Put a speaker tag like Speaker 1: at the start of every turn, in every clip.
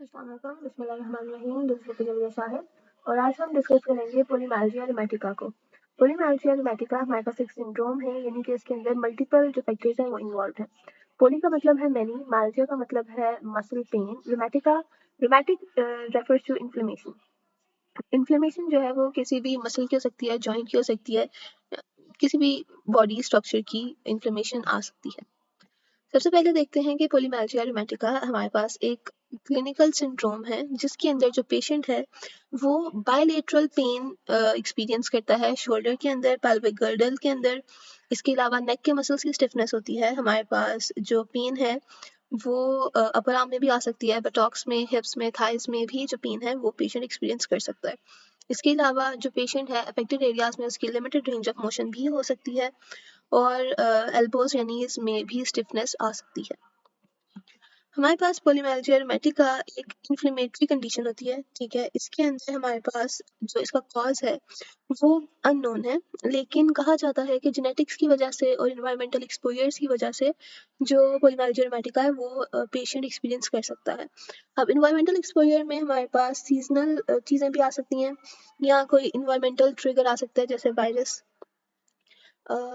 Speaker 1: बिस्मिल्लाहिर्रहमानिर्रहीम। दूसरे पे जल्द शाहिद और आज हम डिस्कस करेंगे पोलीमाल्जिया रुमेटिका को। पोलीमाल्जिया रुमेटिका हमारे पास एक सिंड्रोम है, यानी कि इसके अंदर मल्टीपल जो फैक्टर्स हैं वो इन्वॉल्व हैं। पोली का मतलब है मैनी, माल्जिया का मतलब है muscle pain, rheumatic refers to inflammation. Inflammation जो है वो किसी भी मसल की हो सकती है, जॉइंट की हो सकती है, किसी भी बॉडी स्ट्रक्चर की इन्फ्लेमेशन आ सकती है। सबसे पहले देखते हैं कि पोलीमाल्जिया रुमेटिका हमारे पास एक क्लिनिकल सिंड्रोम है जिसके अंदर जो पेशेंट है वो बायलेटरल पेन एक्सपीरियंस करता है शोल्डर के अंदर, पेल्विक गर्डल के अंदर। इसके अलावा नेक के मसल्स की स्टिफनेस होती है। हमारे पास जो पेन है वो अपर आर्म में भी आ सकती है, बटॉक्स में, हिप्स में, थाइस में भी जो पेन है वो पेशेंट एक्सपीरियंस कर सकता है। इसके अलावा जो पेशेंट है अफेक्टेड एरियाज में उसकी लिमिटेड रेंज ऑफ मोशन भी हो सकती है और एल्बोज या नीज में भी स्टिफनेस आ सकती है। हमारे पास पोलीमाल्जिया रुमेटिका एक इन्फ्लेमेटरी कंडीशन होती है, ठीक है। इसके अंदर हमारे पास जो इसका कॉज है वो अननोन है, लेकिन कहा जाता है कि जेनेटिक्स की वजह से और इन्वायरमेंटल एक्सपोजर्स की वजह से जो पोलीमाल्जिया रुमेटिका है वो पेशेंट एक्सपीरियंस कर सकता है। अब इन्वायरमेंटल एक्सपोजर में हमारे पास सीजनल चीज़ें भी आ सकती हैं या कोई इन्वायरमेंटल ट्रिगर आ सकता है, जैसे वायरस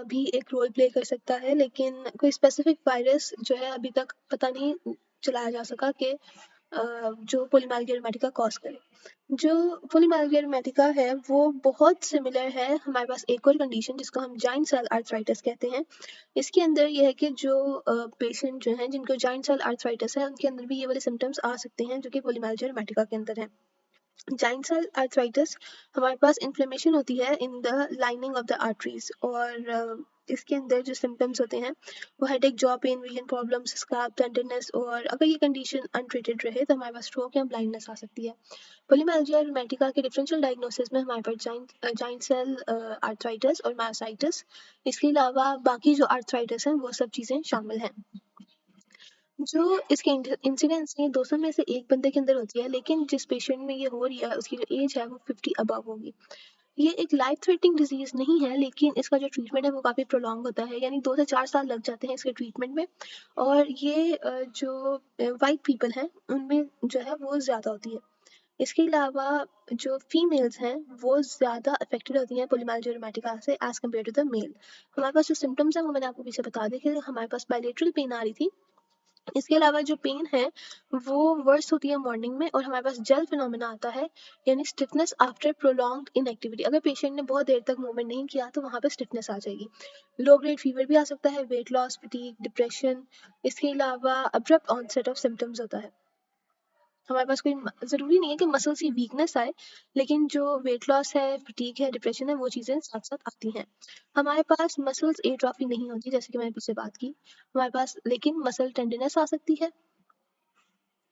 Speaker 1: भी एक रोल प्ले कर सकता है, लेकिन कोई स्पेसिफिक वायरस जो है अभी तक पता नहीं चलाया जा सका कि जो पोलीमाल्जिया रुमेटिका कॉज करे। जो पोलीमाल्जिया रुमेटिका है वो बहुत सिमिलर है हमारे पास एक और कंडीशन जिसको हम जाइंट सेल आर्थराइटिस कहते हैं। इसके अंदर ये है कि जो पेशेंट जो हैं जिनको जाइंट सेल आर्थराइटिस है उनके अंदर भी ये वाले सिम्टम्स आ सकते हैं जो कि पोलीमाल्जिया रुमेटिका के अंदर है। जाइंट सेल आर्थराइटिस हमारे पास इन्फ्लेमेशन होती है in the lining of the arteries और इसके अंदर जो सिम्टम्स होते हैं वो headache, jaw pen, vision problems, scalp tenderness और अगर ये कंडीशन अनट्रीटेड रहे तो हमारे पास स्ट्रोक या ब्लाइंडनेस आ सकती है। पोलीमाल्जिया रुमेटिका के डिफरेंशियल डायग्नोसिस में हमारे पास जाइंट सेल आर्थराइटिस और मायोसाइटिस, इसके अलावा बाकी जो आर्थराइटिस हैं वो सब चीज़ें शामिल हैं। जो इसके इंसिडेंस हैं 200 में से एक बंदे के अंदर होती है, लेकिन जिस पेशेंट में ये हो रही है उसकी जो एज है वो 50 अबव होगी। ये एक लाइफ थ्रेटनिंग डिजीज नहीं है, लेकिन इसका जो ट्रीटमेंट है वो काफ़ी प्रोलॉन्ग होता है, यानी 2 से 4 साल लग जाते हैं इसके ट्रीटमेंट में। और ये जो वाइट पीपल हैं उनमें जो है वो ज़्यादा होती है। इसके अलावा जो फीमेल्स हैं वो ज़्यादा अफेक्टेड होती हैं पोलीमाल्जिया रुमेटिका से as compare to the male. हमारे पास जो सिम्टम्स हैं वो मैंने आपको पीछे बता दिए कि हमारे पास बायलेटरल पेन आ रही थी। इसके अलावा जो पेन है वो वर्स्ट होती है मॉर्निंग में और हमारे पास जेल फिनोमेना आता है, यानी स्टिफनेस आफ्टर प्रोलॉन्ग्ड इनएक्टिविटी। अगर पेशेंट ने बहुत देर तक मूवमेंट नहीं किया तो वहाँ पे स्टिफनेस आ जाएगी। लो ग्रेड फीवर भी आ सकता है, वेट लॉस, फटीग, डिप्रेशन। इसके अलावा अब्रप्ट ऑनसेट ऑफ सिम्टम्स होता है। हमारे पास कोई ज़रूरी नहीं है कि मसल्स की वीकनेस आए, लेकिन जो वेट लॉस है, फटीग है, डिप्रेशन है, वो चीज़ें साथ-साथ आती हैं। हमारे पास मसल्स एट्रोफी नहीं होती, जैसे कि मैंने पीछे बात की। हमारे पास लेकिन मसल टेंडरनेस आ सकती है।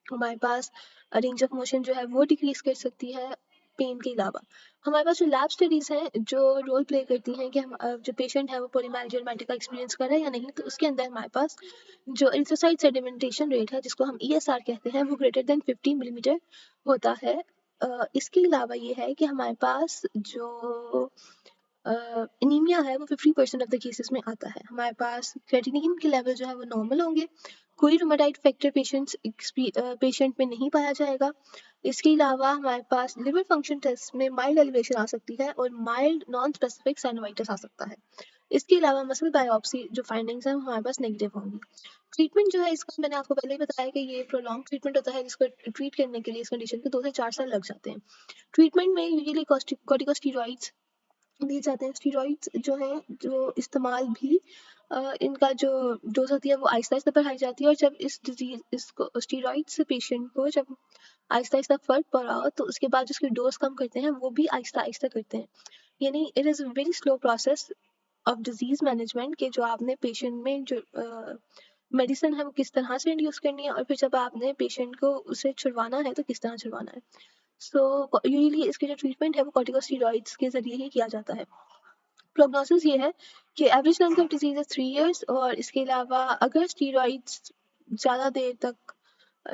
Speaker 1: हमारे पास रेंज ऑफ मोशन जो है वो डिक्रीज कर सकती है पेन के अलावा। हमारे पास जो लैब स्टडीज़ हैं जो रोल प्ले करती हैं कि हम जो पेशेंट है वो पोलीमाल्जिया रुमेटिका एक्सपीरियंस कर रहा है या नहीं, तो उसके अंदर हमारे पास जो एरिथ्रोसाइट सेडिमेंटेशन रेट है जिसको हम ESR कहते हैं वो ग्रेटर देन 50 मिलीमीटर होता है। इसके अलावा ये है कि हमारे पास जो एनीमिया है वो 50% ऑफ द केसेस में आता है। हमारे पास क्रेटिनिन के लेवल जो है वो नॉर्मल होंगे। कोई रूमेटाइड फैक्टर पेशेंट में नहीं पाया जाएगा। इसके अलावा हमारे पास लिवर फंक्शन टेस्ट में माइल्ड एलिवेशन आ सकती है और माइल्ड नॉन स्पेसिफिक साइनोवाइटिस आ सकता है। इसके अलावा मसल बायोप्सी जो फाइंडिंग्स हैं वो हमारे पास नेगेटिव होंगी। ट्रीटमेंट जो है इसका मैंने आपको पहले ही बताया कि ये प्रोलॉन्ग ट्रीटमेंट होता है जिसको ट्रीट करने के लिए इस कंडीशन के 2 से 4 साल लग जाते हैं। ट्रीटमेंट में यूजुअली कॉर्टिकोस्टेरॉइड्स दिए जाते हैं। स्टेरॉइड्स जो हैं जो इस्तेमाल भी इनका जो डोज होती है वो आहिस्ता-आहिस्ता बढ़ाई जाती है और जब इसको स्टेरॉइड से पेशेंट को जब आहिस्ता-आहिस्ता फ़र्क पड़ा हो तो उसके बाद उसकी डोज कम करते हैं, वो भी आहिस्ता-आहिस्ता करते हैं। यानी it is a very slow process of disease management कि जो आपने पेशेंट में जो मेडिसिन है वो किस तरह से इंड्यूस करनी है और फिर जब आपने पेशेंट को उसे छुड़वाना है तो किस तरह छुड़वाना है। सो यूजुअली इसके जो ट्रीटमेंट है वो कॉर्टिकोस्टेरॉइड्स के ज़रिए ही किया जाता है। प्रोग्नोसिस ये है कि एवरेज लेंथ ऑफ डिजीज है 3 इयर्स और इसके अलावा अगर स्टेरॉइड्स ज़्यादा देर तक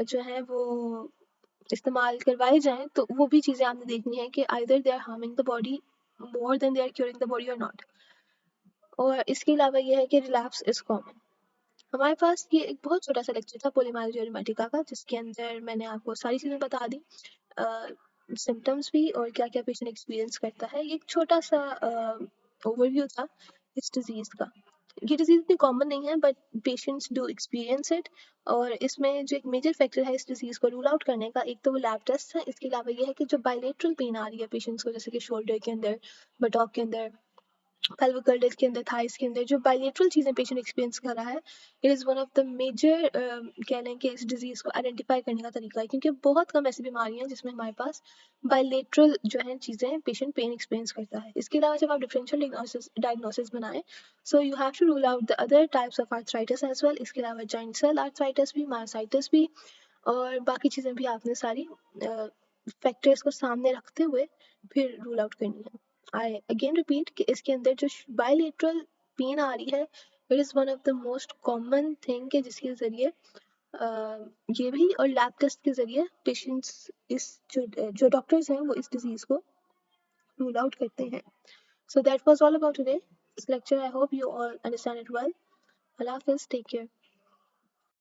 Speaker 1: जो है वो इस्तेमाल करवाए जाएँ तो वो भी चीज़ें आपने देखनी है कि either they are harming the body more than they are curing the body और नॉट। और इसके अलावा ये है कि रिलैप्स इज़ कॉमन। हमारे पास ये एक बहुत छोटा सा लेक्चर था पोलीमाइल्जिया रूमेटिका का, जिसके अंदर मैंने आपको सारी चीज़ें बता दी, सिम्टम्स भी और क्या-क्या पेशेंट एक्सपीरियंस करता है। ये एक छोटा सा ओवरव्यू था इस डिज़ीज़ का। ये डिज़ीज़ इतनी कॉमन नहीं है, but patients do experience it. और इसमें जो एक मेजर फैक्टर है इस डिज़ीज़ को रूल आउट करने का, एक तो वो लैब टेस्ट है, इसके अलावा ये है कि जो बायलेटरल पेन आ रही है पेशेंट्स को, जैसे कि शोल्डर के अंदर, बटॉक के अंदर, पेल्विक गिल्ड के अंदर, थाइस के अंदर, जो बायलेटरल चीज़ें पेशेंट एक्सपीरियंस कर रहा है, it is one of the major कह लें कि इस डिज़ीज़ को आइडेंटिफाई करने का तरीका है, क्योंकि बहुत कम ऐसी बीमारियां हैं जिसमें हमारे पास बायलेटरल जो है चीज़ें पेशेंट पेन एक्सपीरियंस करता है। इसके अलावा जब आप डिफरेंशियल डायग्नोसिस बनाएं, so you have to rule out the other types of arthritis as well. इसके अलावा जॉइंट सेल आर्थराइटिस भी, मायोसाइटिस भी, और बाकी चीज़ें भी आपने सारी फैक्टर्स को सामने रखते हुए फिर रूल आउट करनी है। आई अगेन रिपीट कि इसके अंदर जो बायलेटरल पेन आ रही है, it is one of the most common thing के जिसके ज़रिए ये भी और लैब टेस्ट के ज़रिए पेशेंट्स इस जो डॉक्टर्स हैं वो इस डिज़ीज़ को रूल आउट करते हैं। So that was all about today. This lecture, I hope you all understand it well. Allah Hafiz, take care.